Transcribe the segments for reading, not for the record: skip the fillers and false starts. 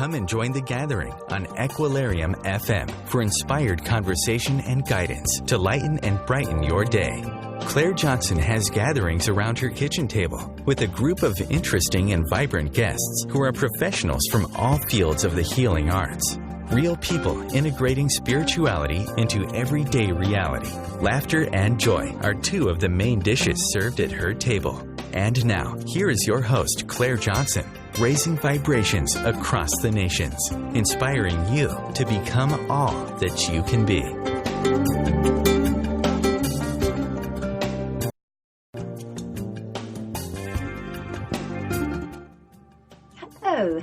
Come and join the gathering on Equilarium FM for inspired conversation and guidance to lighten and brighten your day. Claire Johnson has gatherings around her kitchen table with a group of interesting and vibrant guests who are professionals from all fields of the healing arts. Real people integrating spirituality into everyday reality. Laughter and joy are two of the main dishes served at her table. And now, here is your host, Claire Johnson, raising vibrations across the nations, inspiring you to become all that you can be.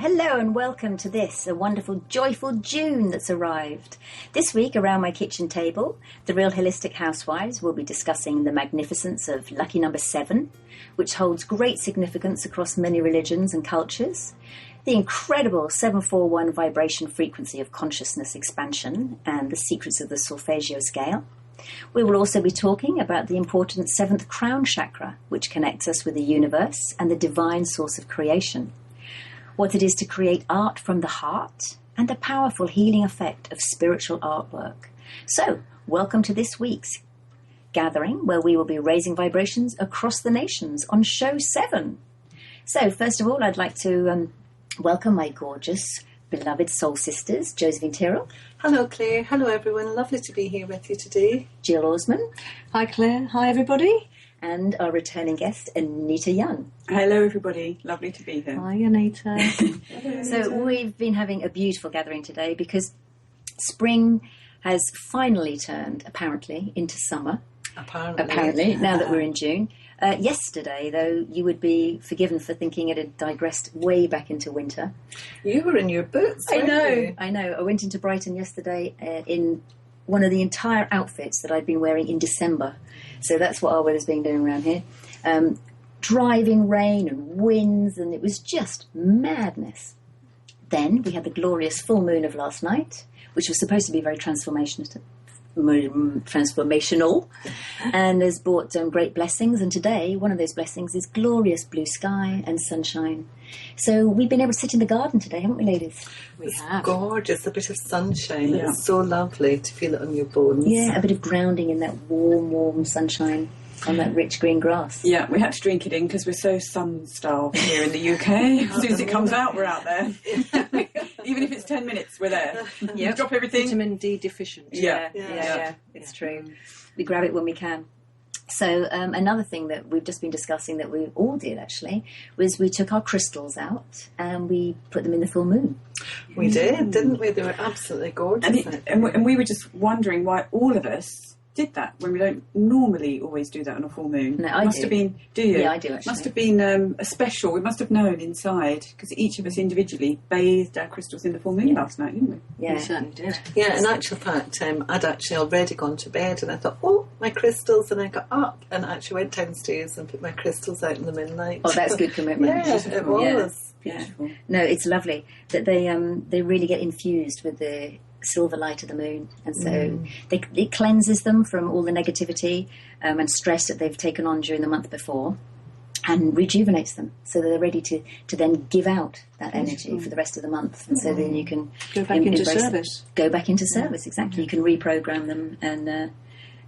Hello and welcome to this, a wonderful, joyful June that's arrived. This week around my kitchen table, the Real Holistic Housewives will be discussing the magnificence of lucky number 7, which holds great significance across many religions and cultures, the incredible 741 vibration frequency of consciousness expansion, and the secrets of the Solfeggio Scale. We will also be talking about the important 7th crown chakra, which connects us with the universe and the divine source of creation. What it is to create art from the heart, and the powerful healing effect of spiritual artwork. So, welcome to this week's gathering, where we will be raising vibrations across the nations on show 7. So, first of all, I'd like to welcome my gorgeous, beloved soul sisters, Josephine and Gill. Hello, Claire. Hello, everyone. Lovely to be here with you today. Jill Osman. Hi, Claire. Hi, everybody. And our returning guest, Anita Young. Hello, everybody. Lovely to be here. Hi, Anita. So we've been having a beautiful gathering today because spring has finally turned, apparently, into summer. Apparently, now that we're in June. Yesterday, though, you would be forgiven for thinking it had digressed way back into winter. You were in your boots, weren't you? I know. I went into Brighton yesterday in one of the entire outfits that I'd been wearing in December. So that's what our weather's been doing around here. Driving rain and winds, and it was just madness. Then we had the glorious full moon of last night, which was supposed to be very transformational, and has brought great blessings. And today, one of those blessings is glorious blue sky and sunshine. So we've been able to sit in the garden today, haven't we, ladies? We have. Gorgeous, a bit of sunshine. Yeah. It's so lovely to feel it on your bones. Yeah, a bit of grounding in that warm, warm sunshine on that rich green grass. Yeah, we had to drink it in because we're so sun-starved here in the UK. As soon as it comes out, we're out there. Even if it's 10 minutes, we're there. Yep. Drop everything. Vitamin D deficient. Yeah. It's true. We grab it when we can. So another thing that we've just been discussing that we all did, actually, was we took our crystals out and we put them in the full moon. We did, didn't we? They were absolutely gorgeous. And we were just wondering why all of us did that when we don't normally always do that on a full moon. No, I do. Have been, do you? Yeah, I do, actually. Must have been a special, we must have known inside, because each of us individually bathed our crystals in the full moon last night, didn't we? Yeah, We certainly did. Yeah, in actual fact, I'd actually already gone to bed and I thought, oh, my crystals, and I got up and actually went downstairs and put my crystals out in the moonlight. Oh, that's good commitment. Yeah, it was. Beautiful. No, it's lovely that they really get infused with the silver light of the moon, and so it cleanses them from all the negativity and stress that they've taken on during the month before, and rejuvenates them so that they're ready to then give out that energy for the rest of the month. And so then you can Go back into service. Go back into service, exactly. You can reprogram them and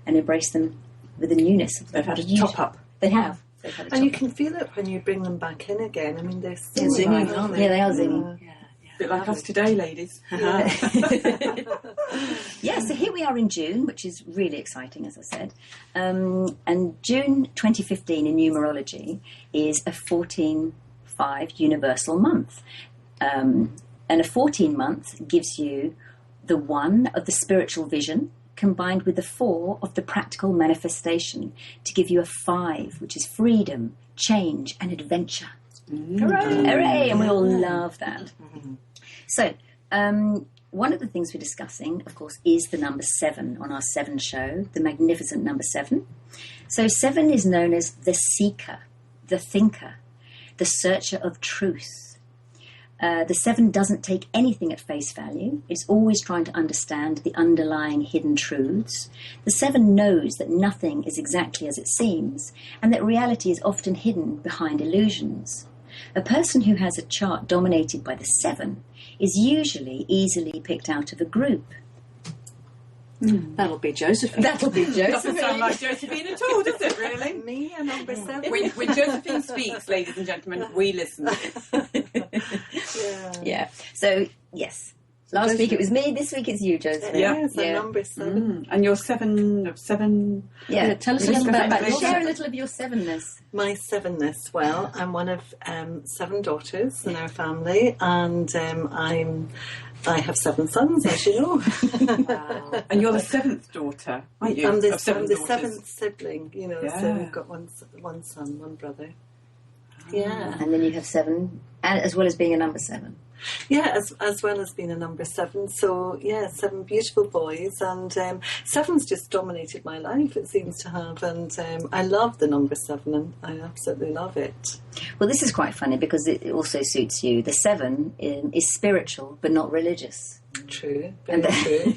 embrace them with the newness. They've had a top up. They have. And you can feel it when you bring them back in again. I mean, they're so Zinging, aren't they? Yeah, they are zinging. A bit like us today, ladies. Yeah, so here we are in June, which is really exciting, as I said. And June 2015 in numerology is a 14-5 universal month. And a 14 month gives you the 1 of the spiritual vision combined with the 4 of the practical manifestation to give you a 5, which is freedom, change and adventure. Hooray! Hooray! And we all love that. So, one of the things we're discussing, of course, is the number 7 on our 7 show, the magnificent number 7. So 7 is known as the seeker, the thinker, the searcher of truth. The 7 doesn't take anything at face value. It's always trying to understand the underlying hidden truths. The 7 knows that nothing is exactly as it seems, and that reality is often hidden behind illusions. A person who has a chart dominated by the 7 is usually easily picked out of a group. That'll be Josephine. That'll be Doesn't Josephine. sound like Josephine at all, does it, really? Me, a number 7. When Josephine speaks, ladies and gentlemen, we listen. Yeah. So, yes. Last week it was me, this week it's you, Josephine. Yeah. Yes, a number 7. And you're 7 of 7. Yeah. Tell us a little bit about your Share a little of your 7-ness. My 7-ness, well, I'm one of 7 daughters in our family, and I have 7 sons, as you know. And you're the 7th daughter, aren't you? I'm the, of 7 I'm the daughters. 7th sibling, you know, so Yeah. we've got one son, one brother. Yeah. And then you have 7, and as well as being a number 7. Yeah, as well as being a number 7. So, yeah, 7 beautiful boys. And 7's just dominated my life, it seems to have. And I love the number 7, and I absolutely love it. Well, this is quite funny because it also suits you. The 7 is spiritual but not religious. True, very true.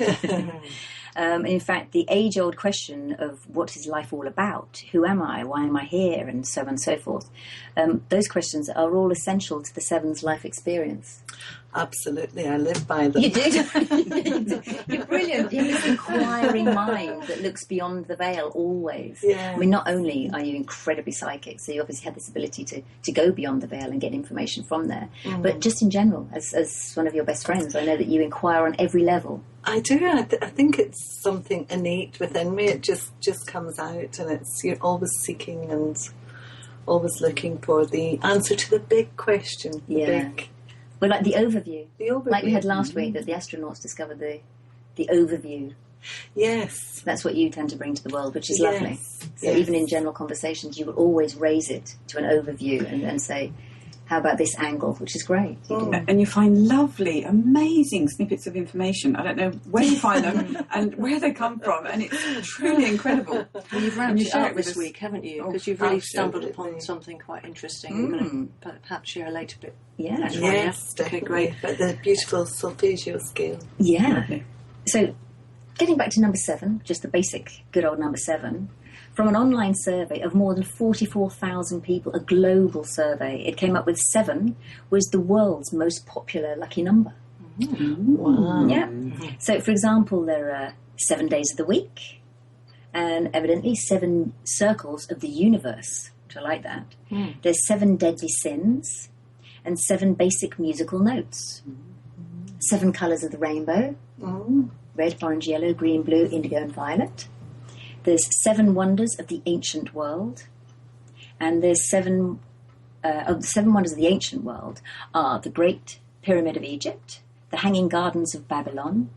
In fact, the age-old question of what is life all about, who am I, why am I here, and so on and so forth, those questions are all essential to the 7's life experience. Absolutely, I live by them. You do. You're brilliant. You have this inquiring mind that looks beyond the veil always. Yeah. I mean, not only are you incredibly psychic, so you obviously have this ability to go beyond the veil and get information from there, but just in general, as one of your best friends, I know that you inquire on every level. I do. I think it's something innate within me. It just comes out, and you're always seeking and always looking for the answer to the big question. Well, like the overview. The Like we had last week, that the astronauts discovered the overview. Yes. That's what you tend to bring to the world, which is Yes. lovely. So Yes. even in general conversations, you will always raise it to an overview and say, how about this angle, which is great. You do. And you find lovely, amazing snippets of information. I don't know where you find them and where they come from, and it's truly incredible. Well, you've And ramped you it share up it with this us. week, haven't you? Oh, Because you've really absolutely. stumbled upon something quite interesting. You're going to perhaps share a later bit. Yeah. Later on, yeah? Yes, Okay, definitely. great. But the beautiful Solfeggio Scale. Yeah. Lovely. So, getting back to number 7, just the basic good old number 7, from an online survey of more than 44,000 people, a global survey, it came up with 7 was the world's most popular lucky number. Wow. Yeah. So, for example, there are 7 days of the week, and evidently 7 circles of the universe, which I like that. There's 7 deadly sins, and 7 basic musical notes. 7 colours of the rainbow: red, orange, yellow, green, blue, indigo, and violet. There's 7 wonders of the ancient world, and there's 7 of the 7 wonders of the ancient world are the Great Pyramid of Egypt, the Hanging Gardens of Babylon,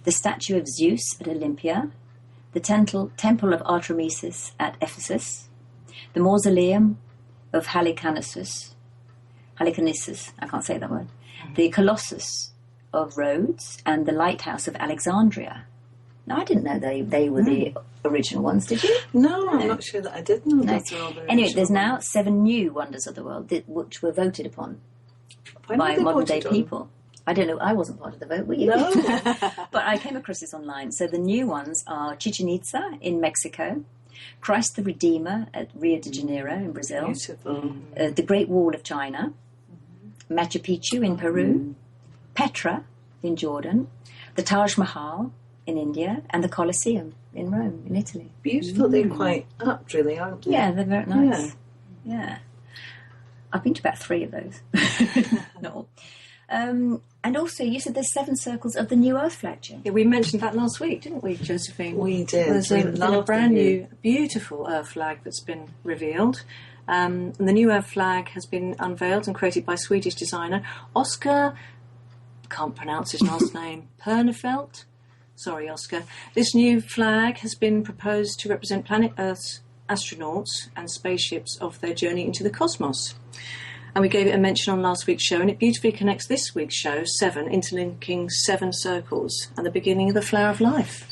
the statue of Zeus at Olympia, the temple of Artemis at Ephesus, the mausoleum of Halicarnassus, I can't say that word, the Colossus of Rhodes, and the lighthouse of Alexandria. Now, I didn't know they were the original ones, did you? No, I'm not sure that I did know No. those were all the Anyway, original there's now ones. 7 new wonders of the world which were voted upon When by were they modern day voted on? people. I don't know, I wasn't part of the vote, were you? No. But I came across this online. So the new ones are Chichen Itza in Mexico, Christ the Redeemer at Rio de Janeiro in Brazil, Beautiful. the Great Wall of China, Machu Picchu in Peru, Petra in Jordan, the Taj Mahal in India, and the Colosseum in Rome in Italy. Beautiful. They're quite apt, really, aren't they? Yeah, they're very nice. Yeah. I've been to about 3 of those. Not all. And also, you said there's 7 circles of the new Earth flag, Jim. Yeah, we mentioned that last week, didn't we, Josephine? We did. There's We been a loved brand the new, beautiful Earth flag that's been revealed. And the new Earth flag has been unveiled and created by Swedish designer Oscar, can't pronounce his last name, Pernefelt. Sorry, Oscar. This new flag has been proposed to represent planet Earth's astronauts and spaceships of their journey into the cosmos. And we gave it a mention on last week's show, and it beautifully connects this week's show, 7, interlinking 7 circles and the beginning of the flower of life.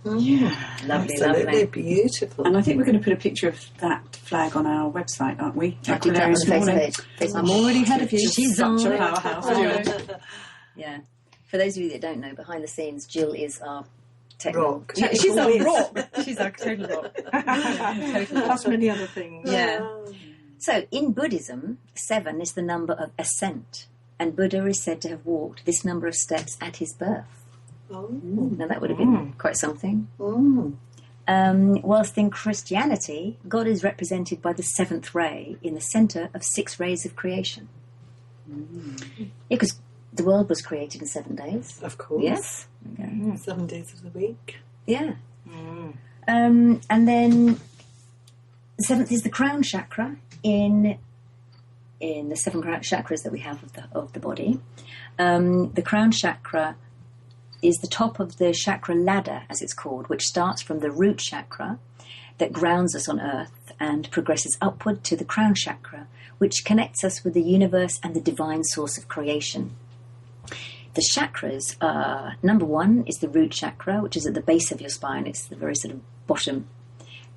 Lovely, Absolutely lovely. beautiful. And I think we're going to put a picture of that flag on our website, aren't we? I did that on the Aquilarius morning. Facebook page. I'm already ahead of you. She's Such on a it. powerhouse. Yeah. For those of you that don't know, behind the scenes, Jill is our technical. Rock. She's our Whiz. rock. She's our total rock. Plus many other things. Yeah. So, in Buddhism, 7 is the number of ascent, and Buddha is said to have walked this number of steps at his birth. Oh. Now, that would have been quite something. Mm. Whilst in Christianity, God is represented by the 7th ray in the centre of 6 rays of creation. Yeah, because the world was created in 7 days. Of course. Yes. Okay. 7 days of the week. Yeah. And then the 7th is the crown chakra in the 7 chakras that we have of the body. The crown chakra is the top of the chakra ladder, as it's called, which starts from the root chakra that grounds us on earth and progresses upward to the crown chakra, which connects us with the universe and the divine source of creation. The chakras are, number 1 is the root chakra, which is at the base of your spine. It's the very sort of bottom,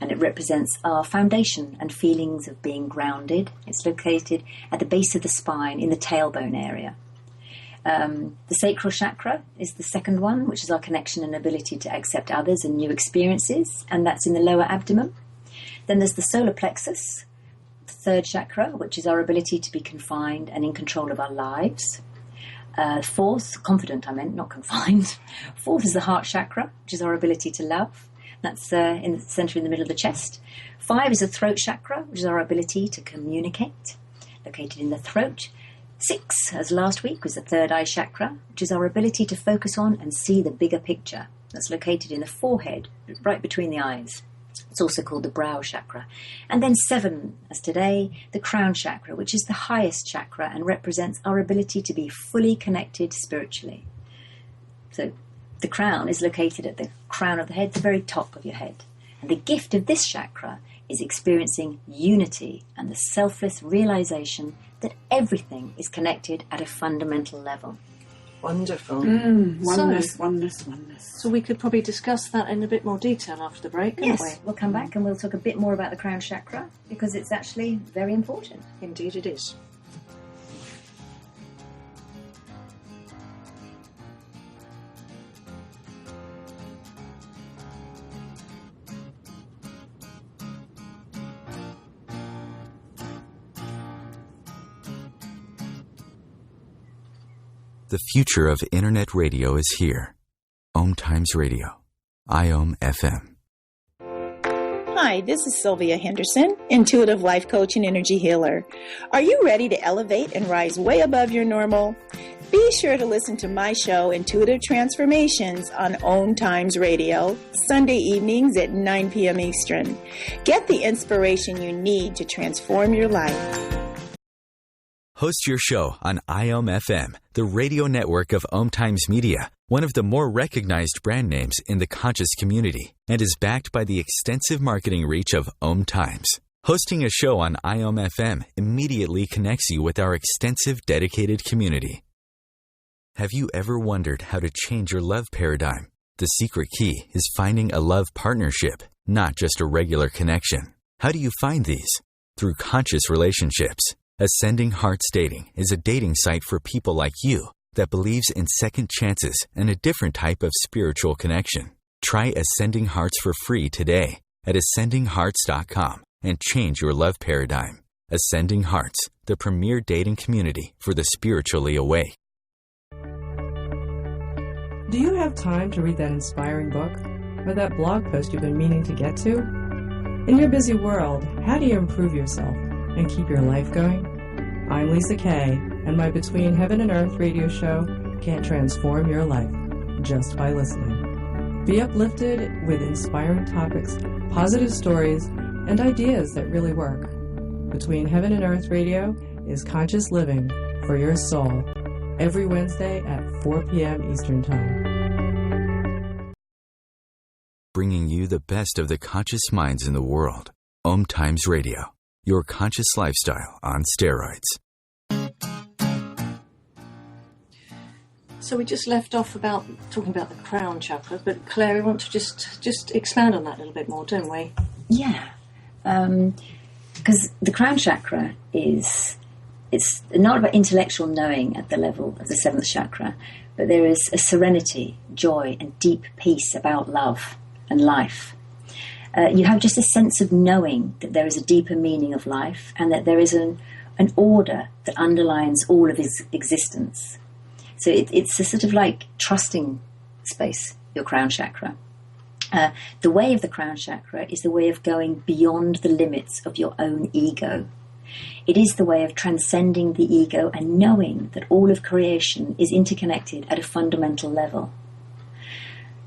and it represents our foundation and feelings of being grounded. It's located at the base of the spine in the tailbone area. The sacral chakra is the 2nd one, which is our connection and ability to accept others and new experiences, and that's in the lower abdomen. Then there's the solar plexus, the 3rd chakra, which is our ability to be confined and in control of our lives. 4th, confident I meant, not confined. 4th is the heart chakra, which is our ability to love. That's in the centre in the middle of the chest. 5 is the throat chakra, which is our ability to communicate, located in the throat. 6, as last week, was the 3rd eye chakra, which is our ability to focus on and see the bigger picture. That's located in the forehead, right between the eyes. It's also called the brow chakra. And then 7, as today, the crown chakra, which is the highest chakra and represents our ability to be fully connected spiritually. So the crown is located at the crown of the head, the very top of your head. And the gift of this chakra is experiencing unity and the selfless realization that everything is connected at a fundamental level. Wonderful. Oneness. So we could probably discuss that in a bit more detail after the break, can't Yes, we'll come back and we'll talk a bit more about the crown chakra because it's actually very important. we? Indeed it is. The future of Internet radio is here. OMTimes Radio. IOM FM. Hi, this is Sylvia Henderson, intuitive life coach and energy healer. Are you ready to elevate and rise way above your normal? Be sure to listen to my show, Intuitive Transformations, on OMTimes Radio, Sunday evenings at 9 p.m. Eastern. Get the inspiration you need to transform your life. Host your show on IOM FM, the radio network of OMTimes Media, one of the more recognized brand names in the conscious community, and is backed by the extensive marketing reach of OMTimes. Hosting a show on IOM FM immediately connects you with our extensive dedicated community. Have you ever wondered how to change your love paradigm? The secret key is finding a love partnership, not just a regular connection. How do you find these? Through conscious relationships. Ascending Hearts Dating is a dating site for people like you that believes in second chances and a different type of spiritual connection. Try Ascending Hearts for free today at ascendinghearts.com and change your love paradigm. Ascending Hearts, the premier dating community for the spiritually awake. Do you have time to read that inspiring book or that blog post you've been meaning to get to? In your busy world, how do you improve yourself and keep your life going? I'm Lisa Kay, and my Between Heaven and Earth radio show can transform your life just by listening. Be uplifted with inspiring topics, positive stories, and ideas that really work. Between Heaven and Earth radio is conscious living for your soul every Wednesday at 4 p.m. Eastern Time. Bringing you the best of the conscious minds in the world. OMTimes Radio. Your conscious lifestyle on steroids. So we just left off about talking about the crown chakra, but Claire, we want to just expand on that a little bit more, don't we? Yeah, because the crown chakra it's not about intellectual knowing at the level of the 7th chakra, but there is a serenity, joy, and deep peace about love and life. You have just a sense of knowing that there is a deeper meaning of life and that there is an order that underlines all of his existence. So it's a sort of like trusting space, your crown chakra. The way of the crown chakra is the way of going beyond the limits of your own ego. It is the way of transcending the ego and knowing that all of creation is interconnected at a fundamental level.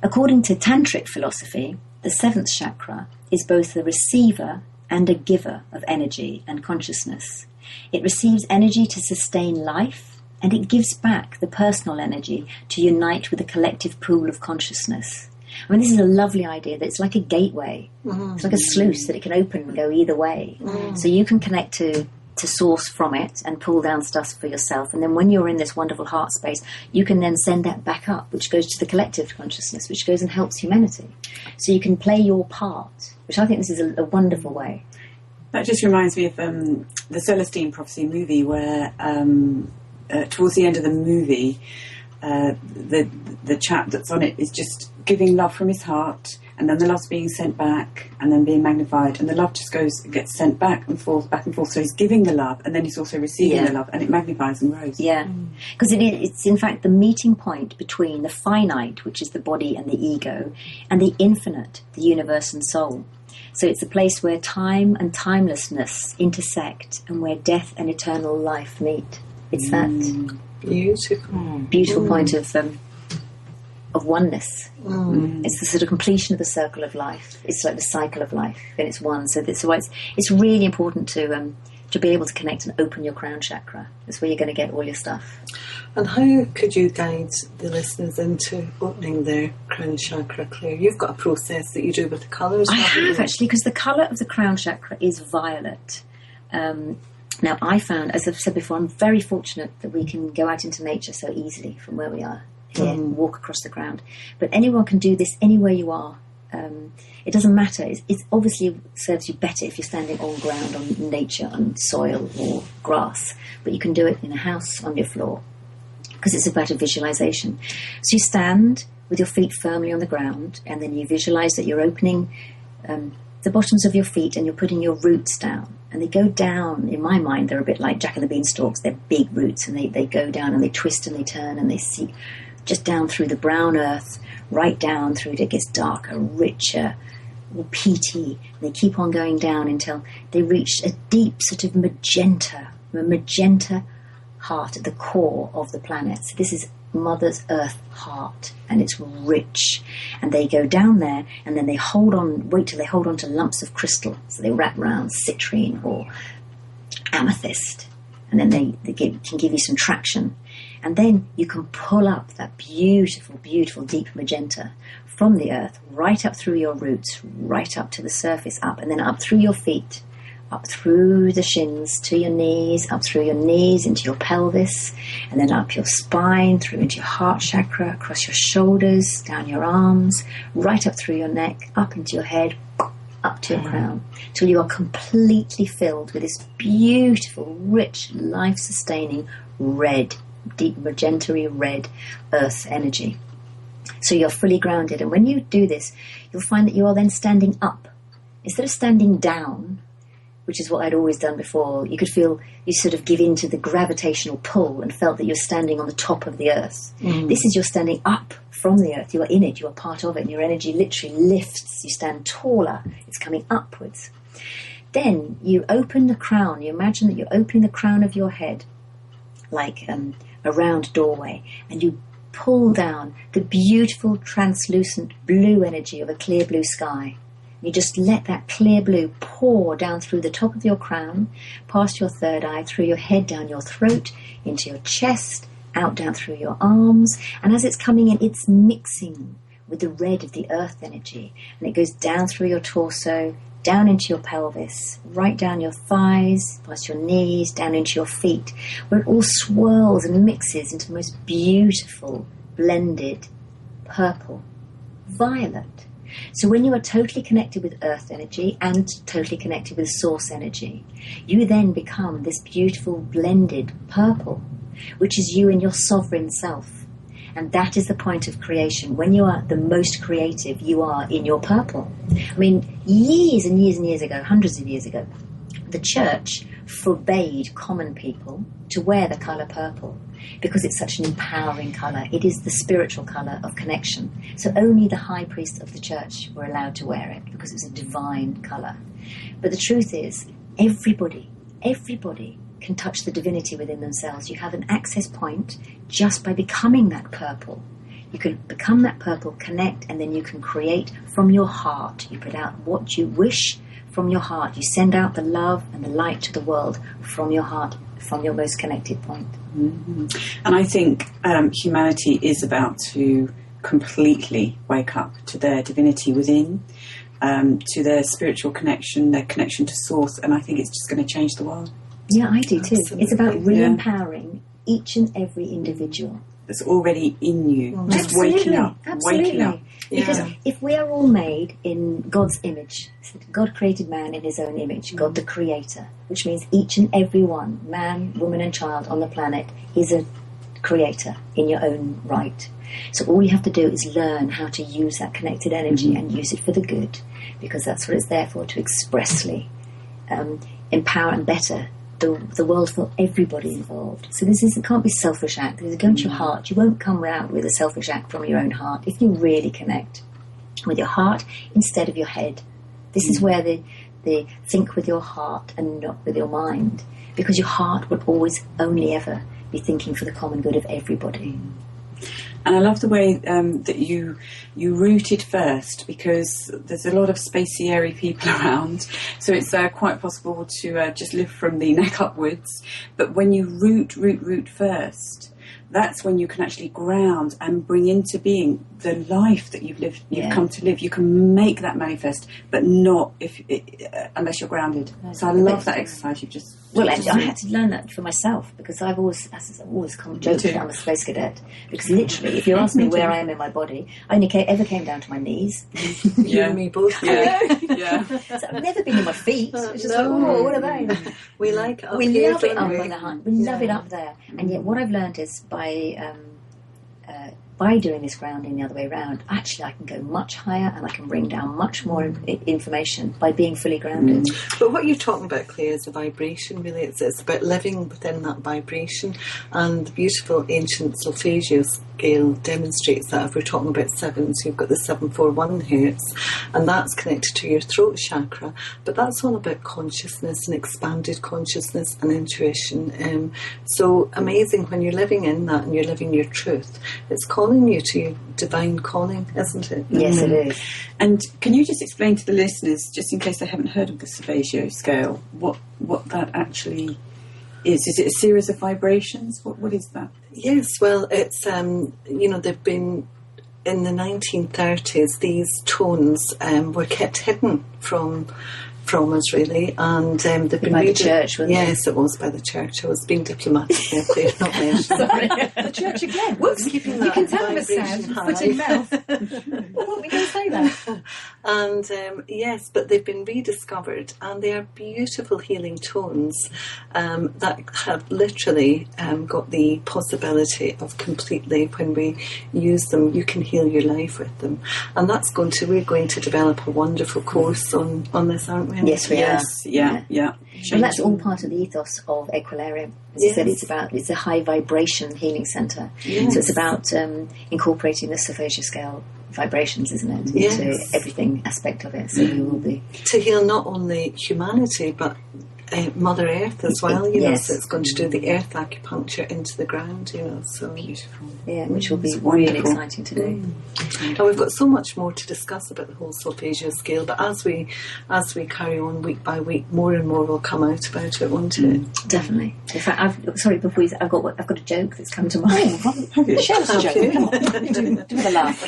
According to tantric philosophy, the seventh chakra is both a receiver and a giver of energy and consciousness. It receives energy to sustain life, and it gives back the personal energy to unite with a collective pool of consciousness. I mean, this is a lovely idea that it's like a gateway. Mm-hmm. It's like a sluice that it can open and go either way. Mm-hmm. So you can connect to source from it and pull down stuff for yourself. And then when you're in this wonderful heart space, you can then send that back up, which goes to the collective consciousness, which goes and helps humanity. So you can play your part, which I think this is a wonderful way. That just reminds me of the Celestine Prophecy movie where towards the end of the movie, the chap that's on it is just giving love from his heart, and then the love's being sent back and then being magnified, and the love just gets sent back and forth. So he's giving the love and then he's also receiving the love, and it magnifies and grows. Yeah, because it's in fact the meeting point between the finite, which is the body and the ego, and the infinite, the universe and soul. So it's a place where time and timelessness intersect and where death and eternal life meet. It's that beautiful point of oneness. It's the sort of completion of the circle of life. It's like the cycle of life, and it's one. So it's really important to be able to connect and open your crown chakra. That's where you're going to get all your stuff. And how could you guide the listeners into opening their crown chakra, Claire? You've got a process that you do with the colours. I have actually, because the colour of the crown chakra is violet. Now, I found, as I've said before, I'm very fortunate that we can go out into nature so easily from where we are here and walk across the ground. But anyone can do this anywhere you are. It doesn't matter. It obviously serves you better if you're standing on ground, on nature, on soil or grass. But you can do it in a house, on your floor, because it's about a visualization. So you stand with your feet firmly on the ground, and then you visualize that you're opening the bottoms of your feet and you're putting your roots down. And they go down, in my mind, they're a bit like Jack and the Beanstalks. They're big roots, and they go down and they twist and they turn and they see just down through the brown earth, right down through it gets darker, richer, more peaty. And they keep on going down until they reach a deep sort of magenta heart at the core of the planet. So this is Mother's Earth heart, and it's rich. And they go down there, and then they wait till they hold on to lumps of crystal. So they wrap around citrine or amethyst, and then they can give you some traction. And then you can pull up that beautiful, beautiful deep magenta from the earth, right up through your roots, right up to the surface, up, and then up through your feet, up through the shins to your knees, up through your knees into your pelvis, and then up your spine, through into your heart chakra, across your shoulders, down your arms, right up through your neck, up into your head, up to your crown, till you are completely filled with this beautiful, rich, life-sustaining red, deep magenta red earth energy. So you're fully grounded, and when you do this, you'll find that you are then standing up. Instead of standing down, which is what I'd always done before, you could feel you sort of give in to the gravitational pull and felt that you're standing on the top of the earth. This is you're standing up from the earth. You are in it, you are part of it, and your energy literally lifts. You stand taller, it's coming upwards. Then you open the crown. You imagine that you're opening the crown of your head like a round doorway, and you pull down the beautiful translucent blue energy of a clear blue sky. You just let that clear blue pour down through the top of your crown, past your third eye, through your head, down your throat, into your chest, out down through your arms. And as it's coming in, it's mixing with the red of the earth energy. And it goes down through your torso, down into your pelvis, right down your thighs, past your knees, down into your feet, where it all swirls and mixes into the most beautiful, blended, purple, violet. So when you are totally connected with earth energy and totally connected with source energy, you then become this beautiful blended purple, which is you and your sovereign self. And that is the point of creation. When you are the most creative, you are in your purple. I mean, years and years and years ago, hundreds of years ago, the church forbade common people to wear the colour purple because it's such an empowering colour. It is the spiritual colour of connection. So only the high priests of the church were allowed to wear it because it was a divine colour. But the truth is, everybody can touch the divinity within themselves. You have an access point just by becoming that purple. You can become that purple, connect, and then you can create from your heart. You put out what you wish from your heart. You send out the love and the light to the world from your heart, from your most connected point. Mm-hmm. And I think humanity is about to completely wake up to their divinity within, to their spiritual connection, their connection to source, and I think it's just going to change the world. Yeah, I do too. Absolutely. It's about re-empowering each and every individual. That's already in you, just waking up. Because if we are all made in God's image, God created man in his own image, God the creator, which means each and every one, man, woman and child on the planet, is a creator in your own right. So all you have to do is learn how to use that connected energy and use it for the good, because that's what it's there for, to expressly empower and better the world for everybody involved. So it can't be a selfish act. This is going to your heart. You won't come out with a selfish act from your own heart if you really connect with your heart instead of your head. This is where the think with your heart and not with your mind, because your heart would always only ever be thinking for the common good of everybody. And I love the way that you root it first, because there's a lot of spacey, airy people around. So it's quite possible to just live from the neck upwards. But when you root first, that's when you can actually ground and bring into being the life that you've come to live. You can make that manifest, but not unless you're grounded. So I love that exercise you've just. Well, I had to learn that for myself, because I've always come joke that I'm a space cadet. Because literally, if you ask me where I am in my body, I only ever came down to my knees. You and me both. Yeah. So I've never been in my feet. It's just what are they? We like it up We here, love it don't up we? on the heart. We love it up there. And yet, what I've learned is by doing this grounding the other way around, actually I can go much higher and I can bring down much more information by being fully grounded. But what you're talking about, Claire, is the vibration, really. It's about living within that vibration. And the beautiful ancient Solfeggio Scale demonstrates that. If we're talking about sevens, you've got the 741 hertz, and that's connected to your throat chakra. But that's all about consciousness and expanded consciousness and intuition. So amazing when you're living in that and you're living your truth. It's calling you to your divine calling, isn't it? Yes, it is. And can you just explain to the listeners, just in case they haven't heard of the Solfeggio Scale, what that actually is? Is it a series of vibrations? What is that? Yes, well, it's, they've been, in the 1930s, these tones were kept hidden from us, really, and they've been by the church, wasn't it? Yes, it was by the church. I was being diplomatic there, Claire, not mentioning. The church again. Whoops, keeping that You can tell the vibration sound, high. foot in mouth. Well, we don't say that. And yes, but they've been rediscovered, and they are beautiful healing tones that have literally got the possibility of completely, when we use them, you can heal your life with them. And we're going to develop a wonderful course on this, aren't we? Yes, we are. Yeah. And that's all part of the ethos of Equilarium. As I said, it's a high vibration healing centre. Yes. So it's about incorporating the Solfeggio Scale vibrations, isn't it, Yes. into everything aspect of it. So we will be to heal not only humanity but Mother Earth as well, Yes. So it's going to do the earth acupuncture into the ground, so Beautiful. which will be It's really wonderful. exciting to do. And we've got so much more to discuss about the whole Solfeggio Scale, but as we carry on week by week, more and more will come out about it, won't it? Definitely. In fact, I've got a joke that's come to mind. Share us a Have joke. you? Come on, do with a laugh.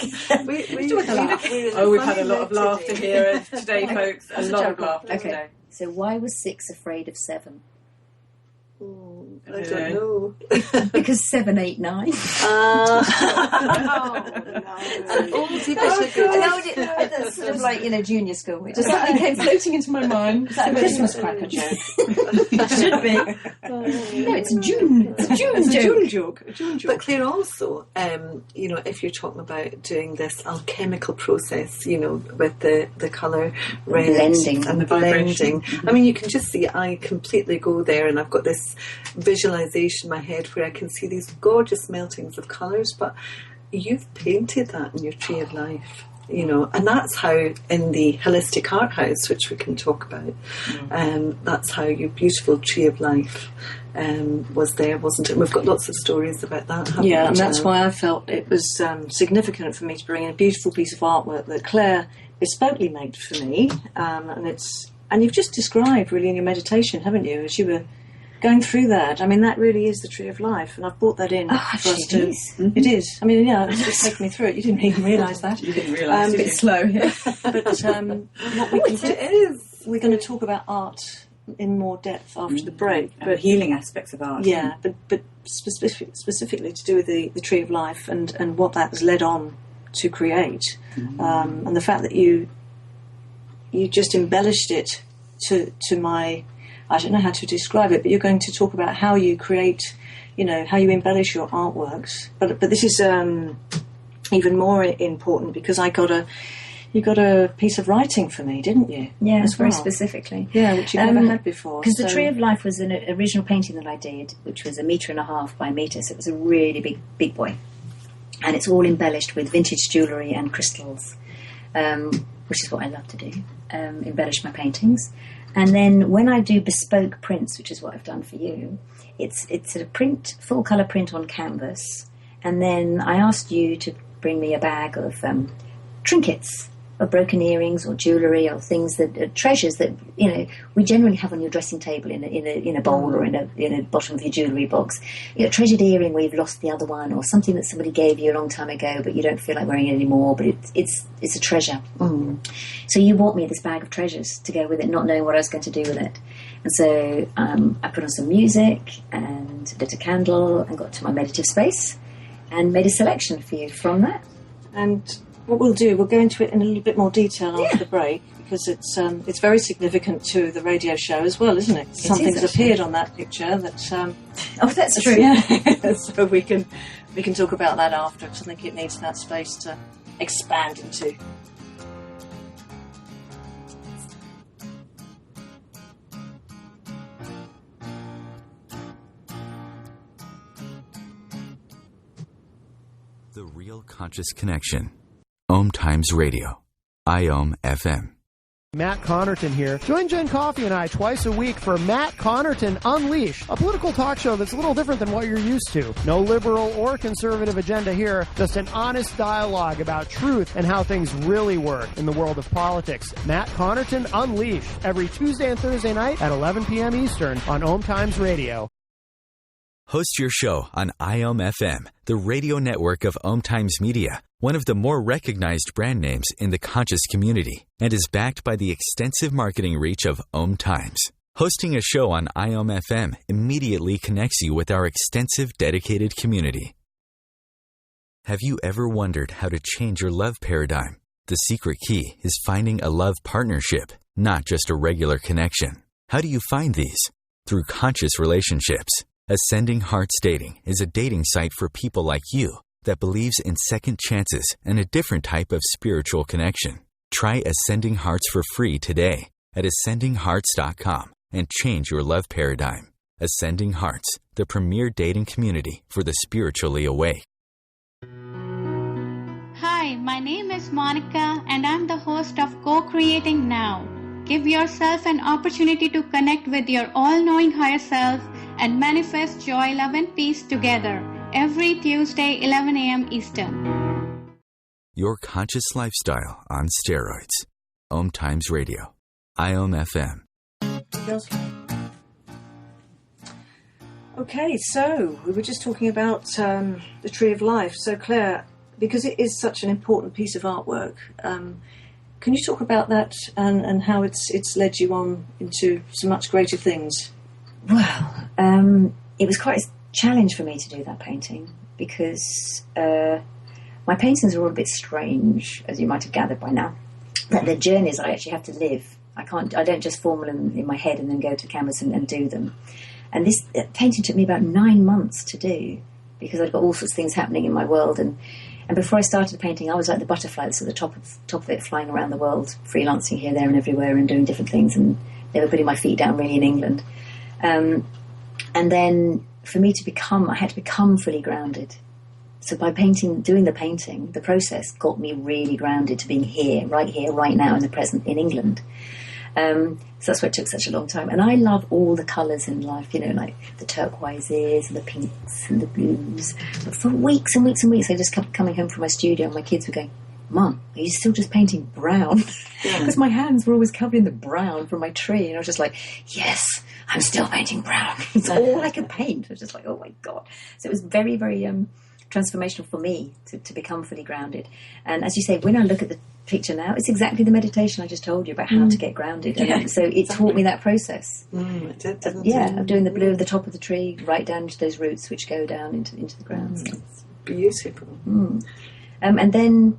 We've had a lot of laughter here today, folks. A lot of laughter Okay. today. So why was 6 afraid of 7? I don't know. Because 7, 8, 9. That's sort of like, junior school. It just suddenly came floating into my mind. Is that a Christmas cracker joke? It should be. No, it's a June. It's a June joke. A June joke. But Claire, also, if you're talking about doing this alchemical process, with the colour red blending and the blending. I mean, you can just see I completely go there, and I've got this visualisation in my head where I can see these gorgeous meltings of colours, but you've painted that in your Tree of Life. And that's how in the Holistic Art House, which we can talk about, that's how your beautiful Tree of Life was there, wasn't it? And we've got lots of stories about that. Yeah, and that's why I felt it was significant for me to bring in a beautiful piece of artwork that Claire bespokely made for me, and you've just described really in your meditation, haven't you, as you were going through that. I mean, that really is the Tree of Life, and I've brought that in for us to. Mm-hmm. It is. I mean, yeah, it's just taken me through it. You didn't even realise that. You didn't realise a bit slow here. But what we can do is we're going to talk about art in more depth after the break. But healing aspects of art. Yeah, but specifically to do with the Tree of Life and what that has led on to create, and the fact that you just embellished it to my. I don't know how to describe it, but you're going to talk about how you create, how you embellish your artworks. But this is even more important because you got a piece of writing for me, didn't you? Yeah, as very well. specifically. Yeah, which you've never had before. Because the Tree of Life was an original painting that I did, which was 1.5 meters by 1 meter, so it was a really big boy. And it's all embellished with vintage jewellery and crystals, which is what I love to do, embellish my paintings. And then when I do bespoke prints, which is what I've done for you, it's a print, full colour print on canvas. And then I asked you to bring me a bag of trinkets, of broken earrings or jewellery or things that treasures that we generally have on your dressing table in a bowl or in a bottom of your jewellery box. Treasured earring where you've lost the other one, or something that somebody gave you a long time ago but you don't feel like wearing it anymore, but it's a treasure. So you bought me this bag of treasures to go with it, not knowing what I was going to do with it. And so I put on some music and lit a candle and got to my meditative space and made a selection for you from that. And what we'll do, we'll go into it in a little bit more detail after the break, because it's very significant to the radio show as well, isn't it? Something's appeared on that picture that. That's true. Yeah. So we can talk about that after, because I think it needs that space to expand into. The Real Conscious Connection. OMTimes Radio. IOM FM. Matt Connerton here. Join Jen Coffey and I twice a week for Matt Connerton Unleashed, a political talk show that's a little different than what you're used to. No liberal or conservative agenda here, just an honest dialogue about truth and how things really work in the world of politics. Matt Connerton Unleashed, every Tuesday and Thursday night at 11 p.m. Eastern on OMTimes Radio. Host your show on IOM FM, the radio network of OMTimes Media, one of the more recognized brand names in the conscious community, and is backed by the extensive marketing reach of OMTimes. Hosting a show on IOM FM immediately connects you with our extensive dedicated community. Have you ever wondered how to change your love paradigm? The secret key is finding a love partnership, not just a regular connection. How do you find these? Through conscious relationships. Ascending Hearts Dating is a dating site for people like you that believes in second chances and a different type of spiritual connection. Try Ascending Hearts for free today at ascendinghearts.com and change your love paradigm. Ascending Hearts, the premier dating community for the spiritually awake. Hi, my name is Monica and I'm the host of Co-Creating Now. Give yourself an opportunity to connect with your all-knowing higher self and manifest joy, love, and peace together every Tuesday, 11 a.m. Eastern. Your conscious lifestyle on steroids. OMTimes Radio. IOM FM. Okay, so we were just talking about the Tree of Life. So Claire, because it is such an important piece of artwork, can you talk about that and how it's led you on into some much greater things? Well, it was quite a challenge for me to do that painting because my paintings are all a bit strange, as you might have gathered by now. That the journeys I actually have to live. I don't just form them in my head and then go to canvas and do them. And this painting took me about 9 months to do because I'd got all sorts of things happening in my world. And before I started painting, I was like the butterfly that's at the top of it, flying around the world, freelancing here, there, and everywhere, and doing different things. And they were putting my feet down really in England. And then for me to I had to become fully grounded. So by doing the painting, the process got me really grounded to being here, right now, in the present, in England. So that's why it took such a long time. And I love all the colours in life, like the turquoises and the pinks and the blues. But for weeks and weeks and weeks, I just kept coming home from my studio and my kids were going, Mum, are you still just painting brown? Because my hands were always covered in the brown from my tree. And I was just like, yes, I'm still painting brown. It's all I could paint. I was just like, oh my God. So it was very, very transformational for me to become fully grounded. And as you say, when I look at the picture now, it's exactly the meditation I just told you about how to get grounded. And so it taught me that process. It did, didn't it? Of doing the blue of the top of the tree right down into those roots which go down into the ground. So. It's beautiful. And then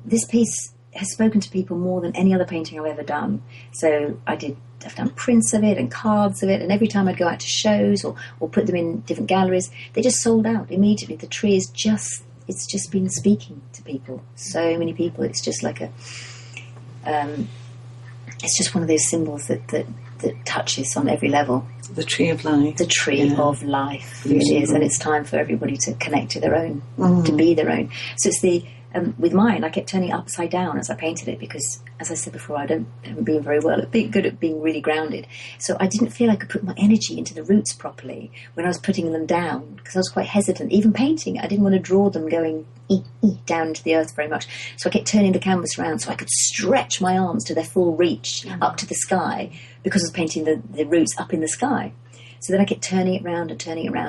this piece has spoken to people more than any other painting I've ever done. So I've done prints of it and cards of it, and every time I'd go out to shows or put them in different galleries, they just sold out immediately. The tree is it's just been speaking to people. So many people. It's just like it's just one of those symbols that touches on every level. The tree of life. The tree of life, it is, and it's time for everybody to connect to their own, to be their own. So it's with mine, I kept turning it upside down as I painted it because, as I said before, I haven't been very good at being really grounded. So I didn't feel I could put my energy into the roots properly when I was putting them down because I was quite hesitant. Even painting, I didn't want to draw them going down into the earth very much. So I kept turning the canvas around so I could stretch my arms to their full reach up to the sky because I was painting the roots up in the sky. So then I kept turning it around,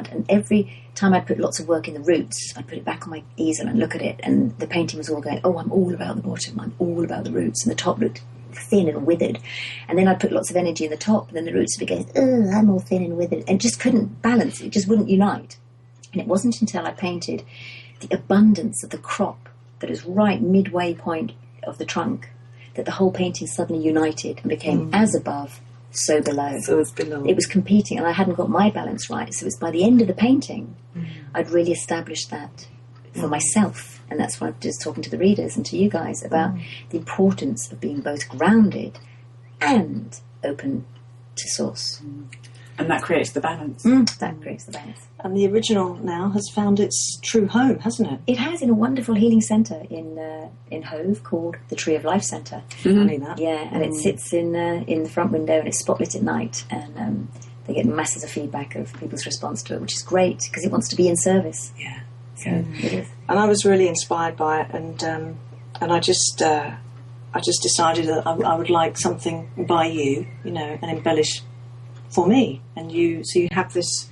and every time I put lots of work in the roots, I put it back on my easel and look at it, and the painting was all going, oh, I'm all about the bottom, I'm all about the roots, and the top looked thin and withered. And then I'd put lots of energy in the top, and then the roots would be going, oh, I'm all thin and withered, and just couldn't balance, it just wouldn't unite. And it wasn't until I painted the abundance of the crop that is right midway point of the trunk that the whole painting suddenly united and became as above, so below. So it's below. It was competing, and I hadn't got my balance right. So it's by the end of the painting, I'd really established that for myself. And that's why I'm just talking to the readers and to you guys about the importance of being both grounded and open to source. And that creates the balance. That creates the balance. And the original now has found its true home, hasn't it? It has, in a wonderful healing centre in Hove called the Tree of Life Centre. Funny that. Yeah, and it sits in the front window and it's spotlit at night, and they get masses of feedback of people's response to it, which is great because it wants to be in service. Yeah. So it is. And I was really inspired by it, and I just decided that I would like something by you, and embellish for me. And you have this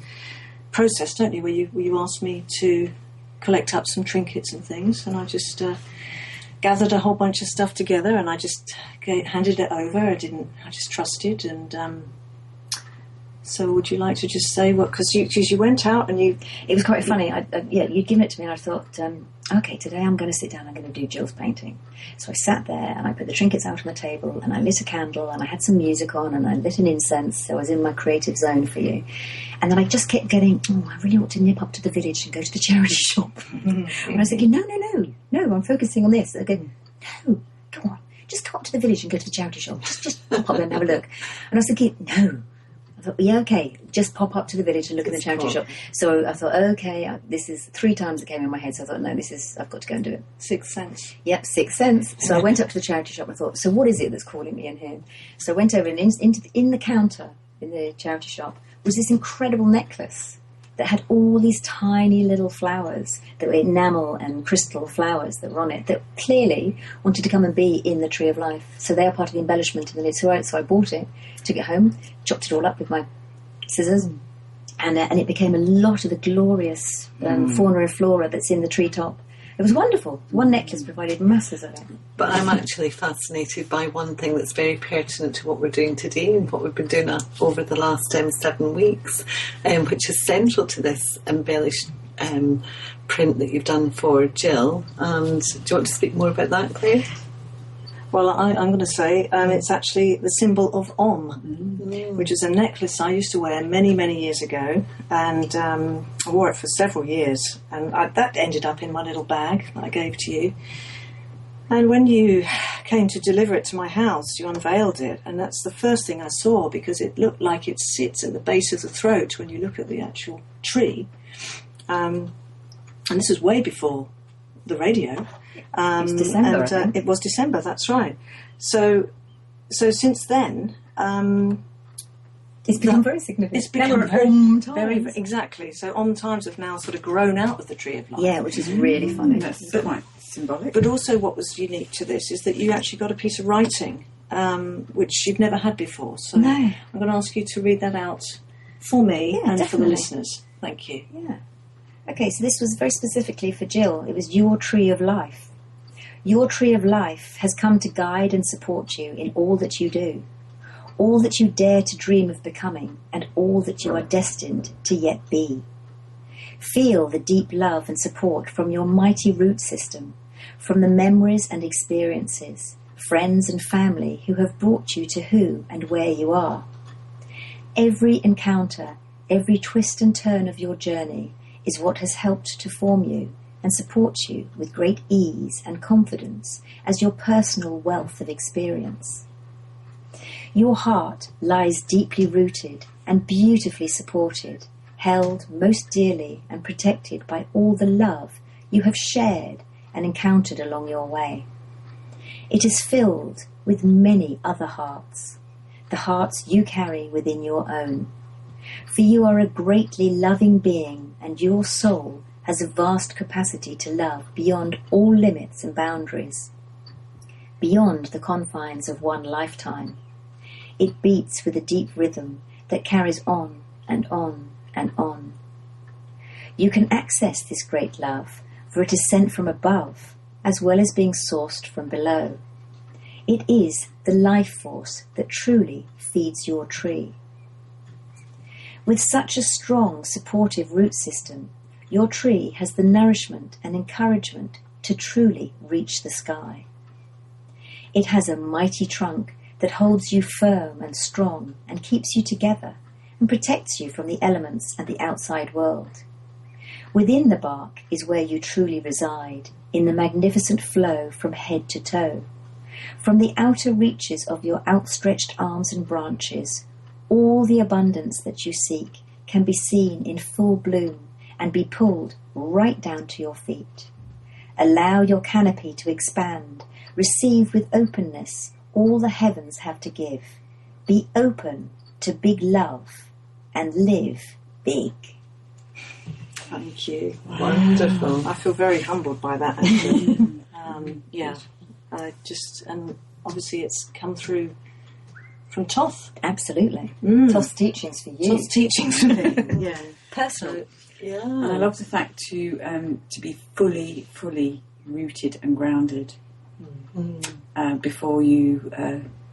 process, don't you, where you asked me to collect up some trinkets and things, and I just gathered a whole bunch of stuff together, and I just handed it over. I just trusted, and so would you like to just say what, because you went out and it was quite funny. You'd given it to me, and I thought, okay, today I'm going to sit down, I'm going to do Jill's painting. So I sat there and I put the trinkets out on the table, and I lit a candle, and I had some music on, and I lit an incense, so I was in my creative zone for you. And then I just kept getting, I really ought to nip up to the village and go to the charity shop. And I was thinking, no, I'm focusing on this. I go, no, go on, just come up to the village and go to the charity shop. Just pop up there and have a look. And I was thinking, no. I thought, yeah, okay, just pop up to the village and look at the charity shop. So I thought, okay, this is 3 times it came in my head, so I thought, no, I've got to go and do it. Sixth sense. Yep, sixth sense. So I went up to the charity shop and thought, so what is it that's calling me in here? So I went over and in the counter in the charity shop was this incredible necklace that had all these tiny little flowers that were enamel and crystal flowers that were on it that clearly wanted to come and be in the Tree of Life. So they are part of the embellishment. And so I bought it, took it home, chopped it all up with my scissors, and it became a lot of the glorious fauna and flora that's in the treetop. It was wonderful. One necklace provided masses of it. But I'm actually fascinated by one thing that's very pertinent to what we're doing today and what we've been doing over the last 7 weeks, which is central to this embellished print that you've done for Jill. And do you want to speak more about that, Claire? Well, I'm going to say it's actually the symbol of Om, which is a necklace I used to wear many, many years ago, and I wore it for several years, and that ended up in my little bag that I gave to you. And when you came to deliver it to my house, you unveiled it, and that's the first thing I saw, because it looked like it sits at the base of the throat when you look at the actual tree. And this was way before the radio. It's December, and it was December. That's right. So since then, it's become very significant. It's become OMTimes. very exactly. So OMTimes have now sort of grown out of the Tree of Life. Yeah, which is really funny. That's quite symbolic. But also, what was unique to this is that you actually got a piece of writing, which you've never had before. So No. I'm going to ask you to read that out for me and for the definitely. listeners. Thank you. Yeah. Okay, so this was very specifically for Jill. It was your tree of life. Your tree of life has come to guide and support you in all that you do, all that you dare to dream of becoming, and all that you are destined to yet be. Feel the deep love and support from your mighty root system, from the memories and experiences, friends and family who have brought you to who and where you are. Every encounter, every twist and turn of your journey is what has helped to form you and support you with great ease and confidence as your personal wealth of experience. Your heart lies deeply rooted and beautifully supported, held most dearly and protected by all the love you have shared and encountered along your way. It is filled with many other hearts, the hearts you carry within your own. For you are a greatly loving being, and your soul has a vast capacity to love beyond all limits and boundaries, beyond the confines of one lifetime. It beats with a deep rhythm that carries on and on and on. You can access this great love, for it is sent from above, as well as being sourced from below. It is the life force that truly feeds your tree. With such a strong, supportive root system, your tree has the nourishment and encouragement to truly reach the sky. It has a mighty trunk that holds you firm and strong and keeps you together and protects you from the elements and the outside world. Within the bark is where you truly reside, in the magnificent flow from head to toe. From the outer reaches of your outstretched arms and branches, all the abundance that you seek can be seen in full bloom and be pulled right down to your feet. Allow your canopy to expand. Receive with openness all the heavens have to give. Be open to big love and live big. Thank you. Wonderful. I feel very humbled by that, actually. And obviously it's come through from Toth. Absolutely. Toth's teachings for you. Toth's teachings for me. Yeah. Personal. Yeah. And I love the fact to be fully rooted and grounded before you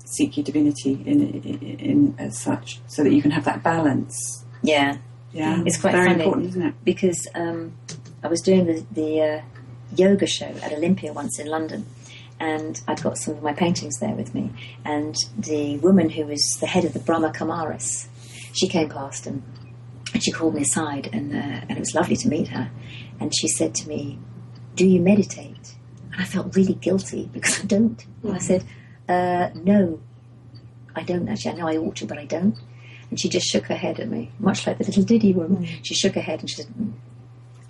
seek your divinity in as such, so that you can have that balance. Yeah. Yeah, It's quite very funny, important, isn't it? because I was doing the yoga show at Olympia once in London, and I'd got some of my paintings there with me, and the woman who was the head of the Brahma Kumaris, she came past and she called me aside, and it was lovely to meet her, and she said to me, "Do you meditate?" And I felt really guilty because I don't. And I said, "No, I don't actually. I know I ought to, but I don't." And she just shook her head at me, much like the little Diddy woman. She shook her head and she said,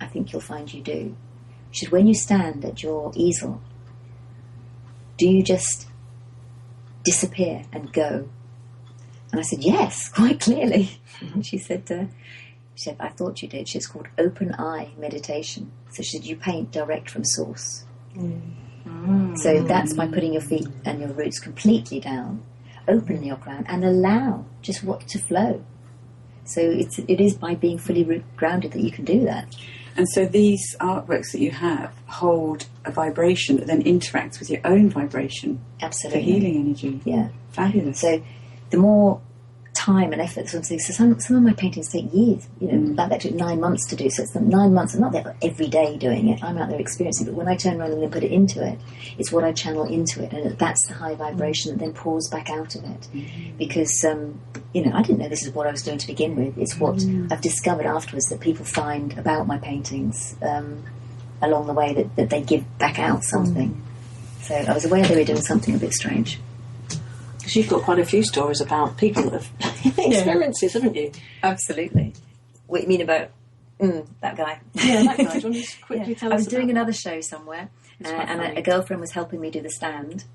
"I think you'll find you do." She said, "When you stand at your easel, do you just disappear and go?" And I said, "Yes, quite clearly." And she said, "I thought you did." It's called open eye meditation. So she said, "You paint direct from source." So that's by putting your feet and your roots completely down, open your ground, and allow just what to flow. So it is by being fully root grounded that you can do that. And so these artworks that you have hold a vibration that then interacts with your own vibration. Absolutely. For healing energy. Yeah. Fabulous. So the more time and effort, so some of my paintings take years, like that took 9 months to do, so it's 9 months. I'm not there every day doing it, I'm out there experiencing it, but when I turn around and then put it into it, it's what I channel into it, and that's the high vibration that then pours back out of it, because I didn't know this is what I was doing to begin with. It's what I've discovered afterwards that people find about my paintings along the way, that they give back out something. So I was aware they were doing something a bit strange. Because you've got quite a few stories about people that have experiences, haven't you? Absolutely. What you mean about that guy? Yeah, that guy. Do you want to just quickly tell us? I was doing another show somewhere, and a girlfriend was helping me do the stand,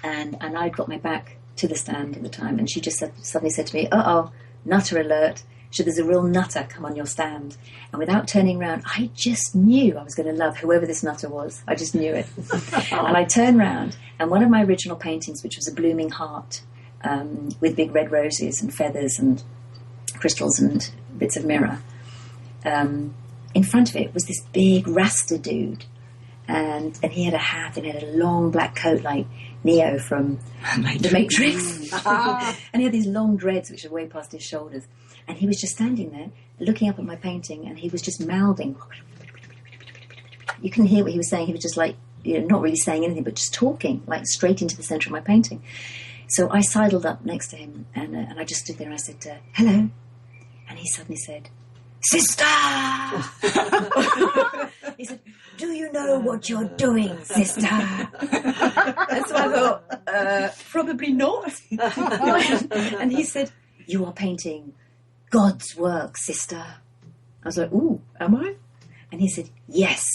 and I'd got my back to the stand at the time, and she just suddenly said to me, "Uh-oh, nutter alert. So there's a real nutter come on your stand." And without turning around, I just knew I was going to love whoever this nutter was. I just knew it. And I turned round, and one of my original paintings, which was a blooming heart with big red roses and feathers and crystals and bits of mirror, in front of it was this big Rasta dude. And he had a hat and he had a long black coat like Neo from The Matrix. And he had these long dreads which were way past his shoulders. And he was just standing there looking up at my painting, and he was just mouthing. You couldn't hear what he was saying. He was just like, not really saying anything, but just talking, like straight into the centre of my painting. So I sidled up next to him, and I just stood there and I said, "Hello." And he suddenly said, "Sister!" He said, "Do you know what you're doing, sister?" And so I thought, probably not. And he said, "You are painting God's work, sister." I was like, "Ooh, am I?" And he said, "Yes."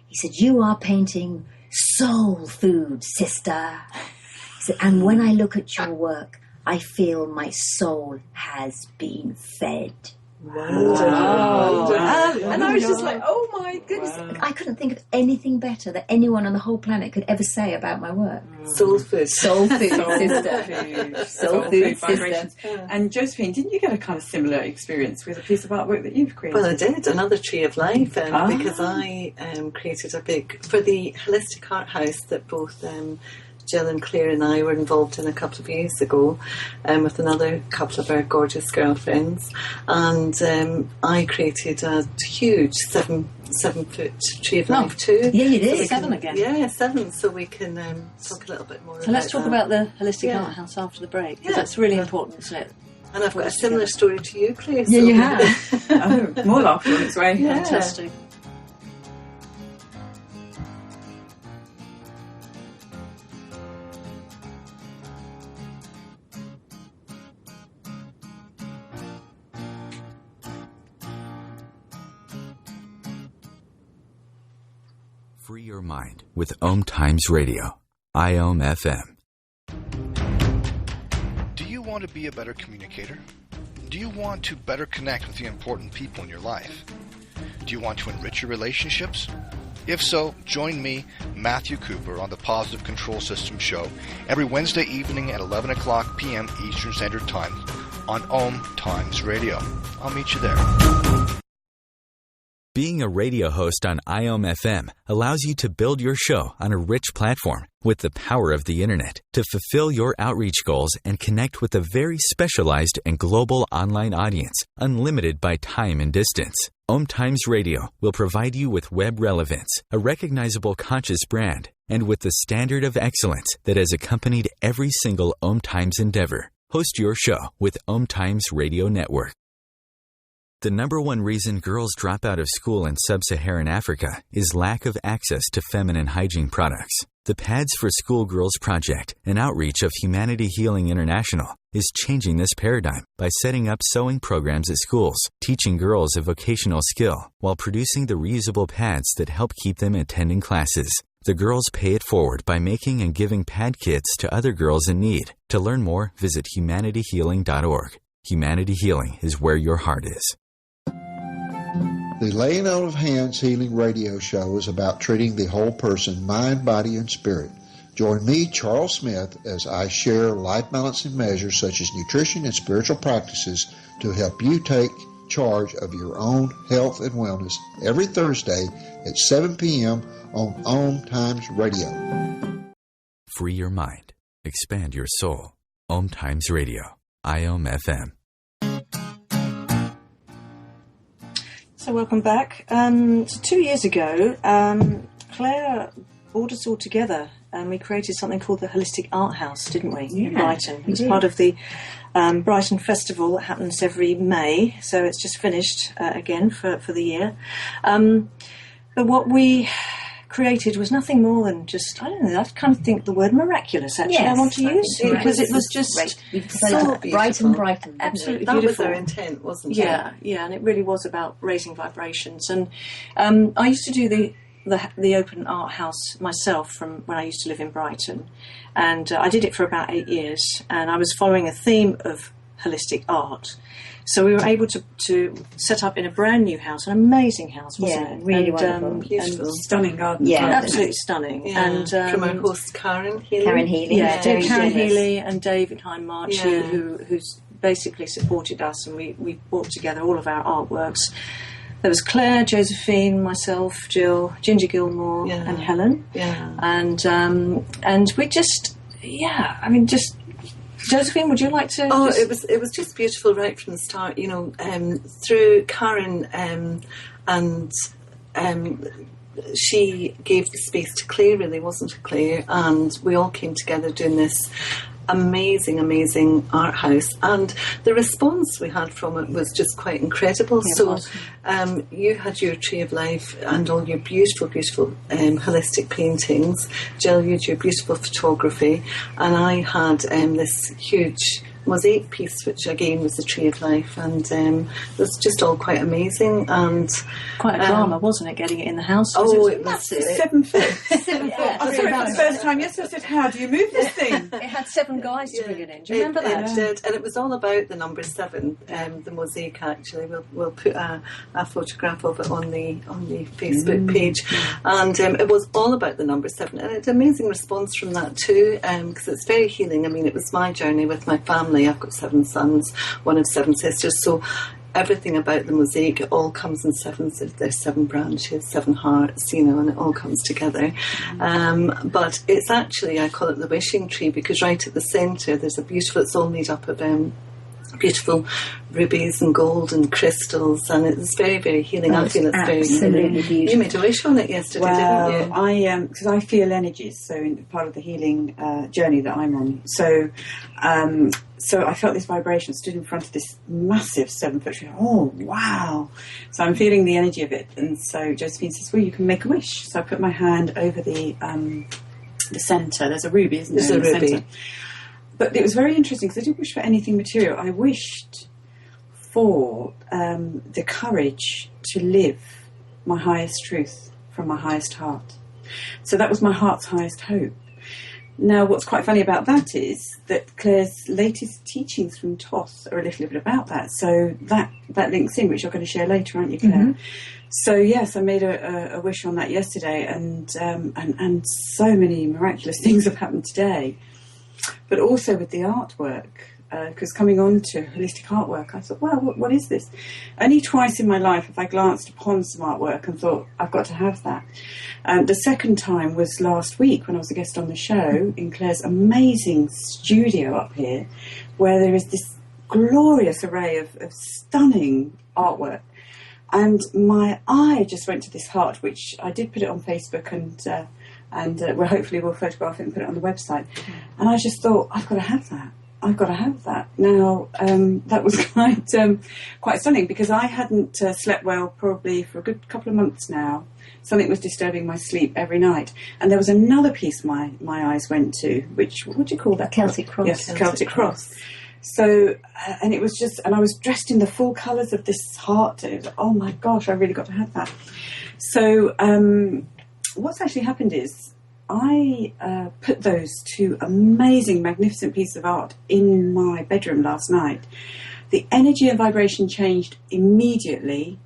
He said, "You are painting soul food, sister." He said, "And when I look at your work, I feel my soul has been fed." Wow. And I was just like, oh my goodness. Wow. I couldn't think of anything better that anyone on the whole planet could ever say about my work. Soul food. Soul food, sister. Soul food, sister. And Josephine, didn't you get a kind of similar experience with a piece of artwork that you've created? Well, I did. Another Tree of Life. Because I created a big, for the Holistic Art House that both Jill and Claire and I were involved in a couple of years ago, with another couple of our gorgeous girlfriends, and I created a huge 7-foot Tree of Life too. Yeah, you did. So 7 again. Yeah, 7. So we can talk a little bit more. So let's talk about the Holistic Art House after the break, because that's really important, isn't it? And I've got a similar story to you, Claire. Yeah, you have. More laughter on its way. Yeah. Fantastic. Free your mind with OMTimes Radio, IOM FM. Do you want to be a better communicator? Do you want to better connect with the important people in your life? Do you want to enrich your relationships? If so, join me, Matthew Cooper, on the Positive Control System show every Wednesday evening at 11 o'clock p.m. Eastern Standard Time on OMTimes Radio. I'll meet you there. Being a radio host on IOM FM allows you to build your show on a rich platform with the power of the internet to fulfill your outreach goals and connect with a very specialized and global online audience, unlimited by time and distance. OMTimes Radio will provide you with web relevance, a recognizable conscious brand, and with the standard of excellence that has accompanied every single OMTimes endeavor. Host your show with OMTimes Radio Network. The number one reason girls drop out of school in sub-Saharan Africa is lack of access to feminine hygiene products. The Pads for Schoolgirls Project, an outreach of Humanity Healing International, is changing this paradigm by setting up sewing programs at schools, teaching girls a vocational skill, while producing the reusable pads that help keep them attending classes. The girls pay it forward by making and giving pad kits to other girls in need. To learn more, visit humanityhealing.org. Humanity Healing is where your heart is. The Laying On of Hands Healing Radio Show is about treating the whole person, mind, body, and spirit. Join me, Charles Smith, as I share life-balancing measures such as nutrition and spiritual practices to help you take charge of your own health and wellness every Thursday at 7 p.m. on OMTimes Radio. Free your mind. Expand your soul. OMTimes Radio. IOM FM. So welcome back. So 2 years ago, Claire brought us all together and we created something called the Holistic Art House, didn't we, in Brighton? It was part of the Brighton Festival that happens every May, so it's just finished again for the year. But what we created was nothing more than just, I don't know, I kind of think the word miraculous, actually, I want to use, because it was just so Brighton. Absolutely that beautiful. was our intent, wasn't it? Yeah, and it really was about raising vibrations. And I used to do the open art house myself from when I used to live in Brighton, and I did it for about 8 years, and I was following a theme of holistic art. So we were able to set up in a brand new house, an amazing house, wasn't it? Really wonderful. Beautiful. Stunning garden. Yeah. Absolutely stunning. Yeah. And from our host Karen Healy. Karen Healy. Yeah, very Karen generous. Healy and David Hindmarch, who's basically supported us, and we brought together all of our artworks. There was Claire, Josephine, myself, Gill, Ginger Gilmore, and Helen. Yeah. And we just, Josephine, would you like to? It was just beautiful right from the start. You know, through Karen, and she gave the space to Claire. Really, wasn't it, Claire? And we all came together doing this amazing art house, and the response we had from it was just quite incredible. Yeah, so you had your Tree of Life and all your beautiful holistic paintings. Jill, you had your beautiful photography, and I had this huge mosaic piece, which again was the Tree of Life, and it was just all quite amazing and quite a drama, wasn't it, getting it in the house? It was massive. 7 foot. 7 foot. I saw it for the first time yesterday. I said, how do you move this thing? It had 7 guys to bring it in. Do you remember that? It did, and it was all about the number 7, the mosaic. Actually, we'll put a photograph of it on the Facebook page, and it was all about the number 7, and it's an amazing response from that too, because it's very healing. I mean, it was my journey with my family. I've got 7 sons, one of 7 sisters, so everything about the mosaic, it all comes in 7s. There's 7 branches, 7 hearts, you know, and it all comes together. But it's actually, I call it the wishing tree, because right at the centre there's a beautiful, it's all made up of beautiful rubies and gold and crystals, and it's very healing. I feel it's very healing. Beautiful. You made a wish on it yesterday, didn't you? I because I feel energies, so in part of the healing journey that I'm on. So I felt this vibration, stood in front of this massive 7 foot tree. Oh wow! So I'm feeling the energy of it, and so Josephine says, "Well, you can make a wish." So I put my hand over the centre. There's a ruby, isn't there? There's a ruby. Center. But it was very interesting because I didn't wish for anything material. I wished for the courage to live my highest truth from my highest heart. So that was my heart's highest hope. Now, what's quite funny about that is that Claire's latest teachings from TOS are a little bit about that. So that links in, which you're going to share later, aren't you, Claire? Mm-hmm. So yes, I made a wish on that yesterday, and so many miraculous things have happened today. But also with the artwork, because coming on to holistic artwork, I thought, wow, what is this? Only twice in my life have I glanced upon some artwork and thought, I've got to have that. The second time was last week when I was a guest on the show in Claire's amazing studio up here, where there is this glorious array of stunning artwork. And my eye just went to this heart, which I did put it on Facebook, and hopefully we'll photograph it and put it on the website. And I just thought, I've got to have that. I've got to have that. Now, that was quite stunning, because I hadn't slept well probably for a good couple of months now. Something was disturbing my sleep every night. And there was another piece my eyes went to, which, what do you call that? Celtic Cross. Yes, Celtic Cross. So, and it was just, and I was dressed in the full colours of this heart. It was like, oh my gosh, I really got to have that. So, what's actually happened is I put those 2 amazing, magnificent pieces of art in my bedroom last night. The energy and vibration changed immediately.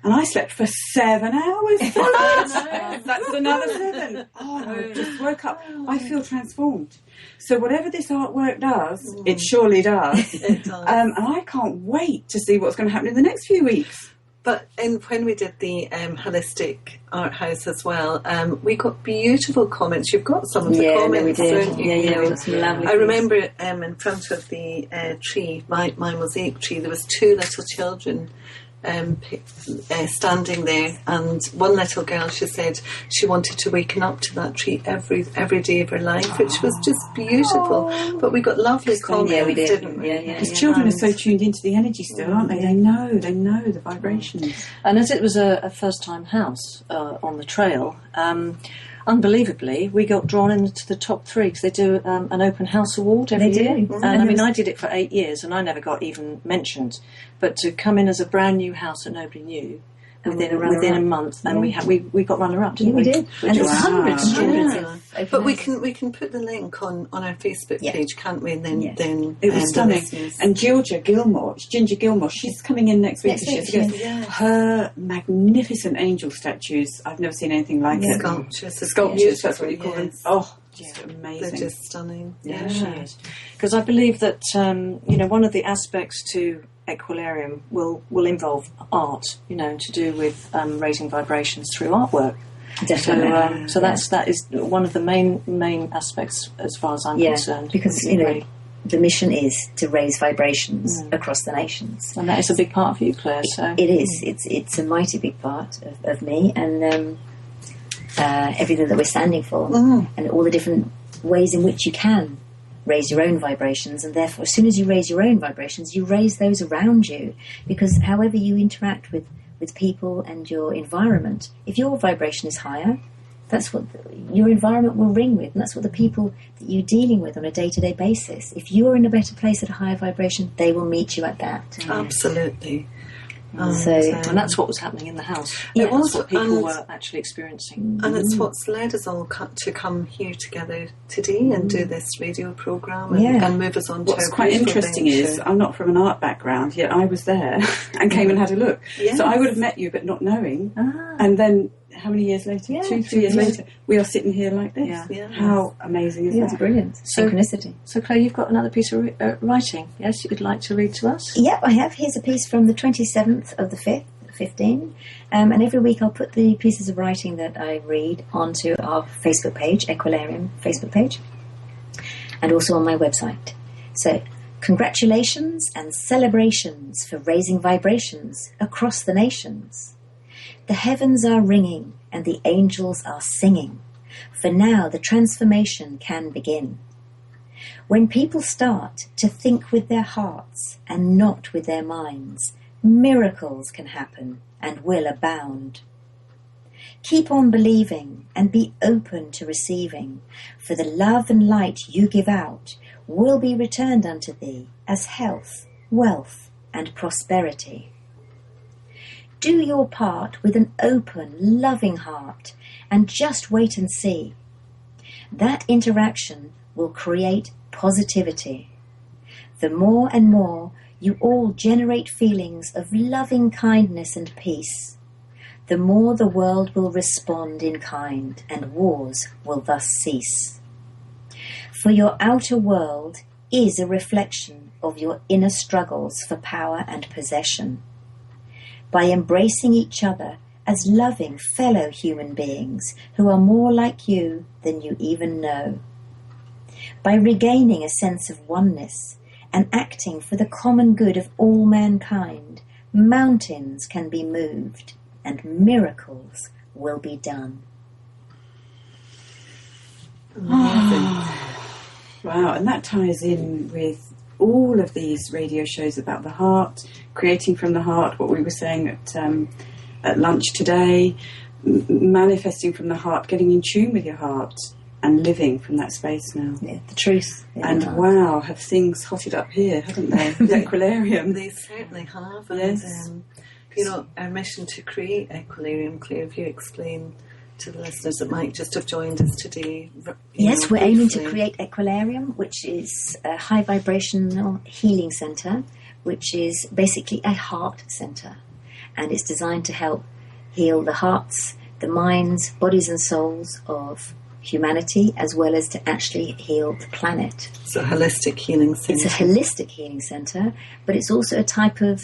And I slept for 7 hours. That's another 7. Oh, and I just woke up. I feel transformed. So whatever this artwork does, it surely does. It does. And I can't wait to see what's going to happen in the next few weeks. But when we did the Holistic Art House as well, we got beautiful comments. You've got some of the comments, we did. don't you? Yeah, we got some lovely I remember in front of the tree, my mosaic tree, there was 2 little children standing there, and one little girl, she said she wanted to waken up to that tree every day of her life, which was just beautiful. But we got lovely comments, we did. didn't we? Because children are so tuned into the energy still, aren't they? They know the vibrations. And as it was a first-time house on the trail, unbelievably, we got drawn into the top 3 because they do an open house award every year. And I mean, I did it for 8 years and I never got even mentioned. But to come in as a brand new house that nobody knew within a month, and we got runner-up, didn't we? We did. And there's hundreds of But we can put the link on our Facebook page, can't we? And then it was stunning. And Ginger Gilmore, she's coming in next week. Her magnificent angel statues, I've never seen anything like it. Sculptures, that's what you call them. Oh, just amazing. They're just stunning. Yeah, she is. Because I believe that one of the aspects to Equilarium will involve art, to do with raising vibrations through artwork. Definitely. So that is one of the main aspects as far as I'm concerned. Because the mission is to raise vibrations across the nations, and that is a big part of you, Claire. So it is. It's a mighty big part of me, and everything that we're standing for, and all the different ways in which you can raise your own vibrations, and therefore as soon as you raise your own vibrations, you raise those around you, because however you interact with people and your environment, if your vibration is higher, that's what your environment will ring with, and that's what the people that you're dealing with on a day-to-day basis, if you're in a better place at a higher vibration, they will meet you at that. Absolutely. And that's what was happening in the house. It was what people were actually experiencing. And it's what's led us all to come here together today and do this radio programme and move us on to what's quite interesting is I'm not from an art background, yet I was there and came and had a look. Yes. So I would have met you but not knowing. And then how many years later? 2-3 years later, we are sitting here like this. How amazing is that? It's brilliant. Synchronicity. So Claire, you've got another piece of writing, yes, you'd like to read to us? Yep, I have. Here's a piece from the 27th of the 5th, 15. And every week I'll put the pieces of writing that I read onto our Facebook page, Equilarium Facebook page, and also on my website. So, congratulations and celebrations for raising vibrations across the nations. The heavens are ringing and the angels are singing, for now the transformation can begin. When people start to think with their hearts and not with their minds, miracles can happen and will abound. Keep on believing and be open to receiving, for the love and light you give out will be returned unto thee as health, wealth, and prosperity. Do your part with an open, loving heart, and just wait and see. That interaction will create positivity. The more and more you all generate feelings of loving kindness and peace, the more the world will respond in kind, and wars will thus cease. For your outer world is a reflection of your inner struggles for power and possession. By embracing each other as loving fellow human beings who are more like you than you even know. By regaining a sense of oneness and acting for the common good of all mankind, mountains can be moved and miracles will be done. Wow, and that ties in with all of these radio shows about the heart, creating from the heart, what we were saying at lunch today, manifesting from the heart, getting in tune with your heart, and living from that space now. Yeah, the truth. And wow, have things hotted up here, haven't they? The Equilarium. They certainly have. Yes. And, our mission to create Equilarium, Claire, if you explain to the listeners that might just have joined us today. Yes, we're aiming to create Equilarium, which is a high vibrational healing centre, which is basically a heart centre. and it's designed to help heal the hearts, the minds, bodies and souls of humanity, as well as to actually heal the planet. It's a holistic healing centre. It's a holistic healing centre, but it's also a type of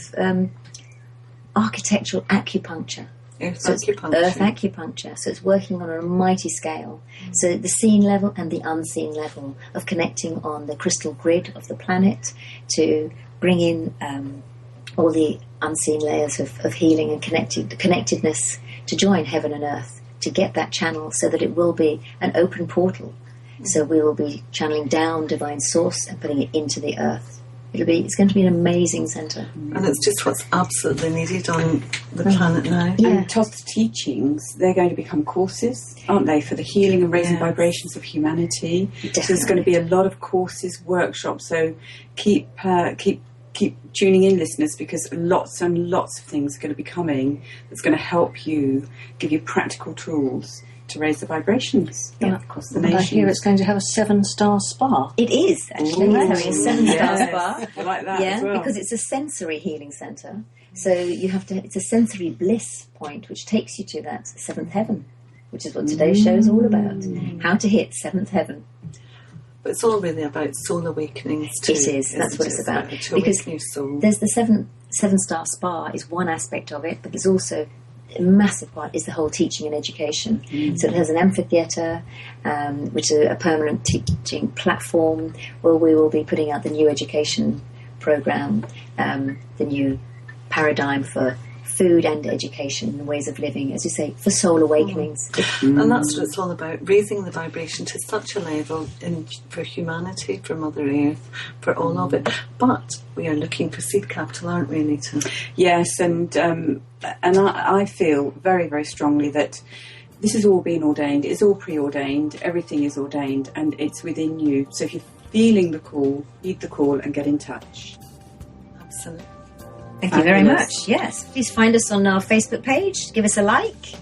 architectural acupuncture. Earth acupuncture. So it's working on a mighty scale. So the seen level and the unseen level of connecting on the crystal grid of the planet to bring in all the unseen layers of healing and connectedness to join heaven and earth, to get that channel so that it will be an open portal. So we will be channeling down divine source and putting it into the earth. It's going to be an amazing centre. And it's just what's absolutely needed on the planet now. Yeah. And Toth's teachings, they're going to become courses, aren't they, for the healing and raising vibrations of humanity. Definitely. So there's going to be a lot of courses, workshops, so keep tuning in, listeners, because lots and lots of things are going to be coming that's going to help you, give you practical tools to raise the vibrations across the nation. I hear it's going to have a 7-star spa. It is, actually. It's having a 7-star spa. I like that as well. Because it's a sensory healing centre. So it's a sensory bliss point, which takes you to that 7th heaven, which is what today's show is all about. How to hit 7th heaven. But it's all really about soul awakenings too. It is. That's what it's about. Because your soul. There's the 7-star spa is one aspect of it, but there's also a massive part is the whole teaching and education. So it has an amphitheatre, which is a permanent teaching platform where we will be putting out the new education programme, the new paradigm for food and education and ways of living, as you say, for soul awakenings. And that's what it's all about, raising the vibration to such a level for humanity, for Mother Earth, for all of it. But we are looking for seed capital, aren't we, Anita? Yes, and I feel very, very strongly that this has all been ordained. It's all preordained. Everything is ordained, and it's within you. So if you're feeling the call, heed the call and get in touch. Absolutely. Thank you very much. Yes, please find us on our Facebook page, give us a like,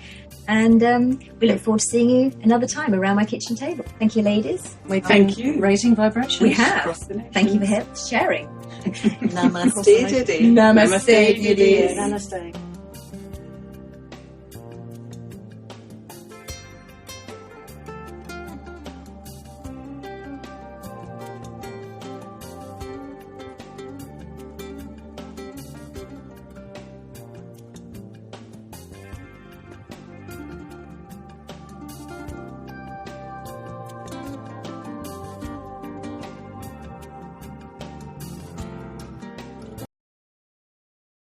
and we look forward to seeing you another time around my kitchen table. Thank you, ladies. Thank you. Raising vibrations. We have. Thank you for sharing. Namaste, Didi. Namaste, Didi. Namaste.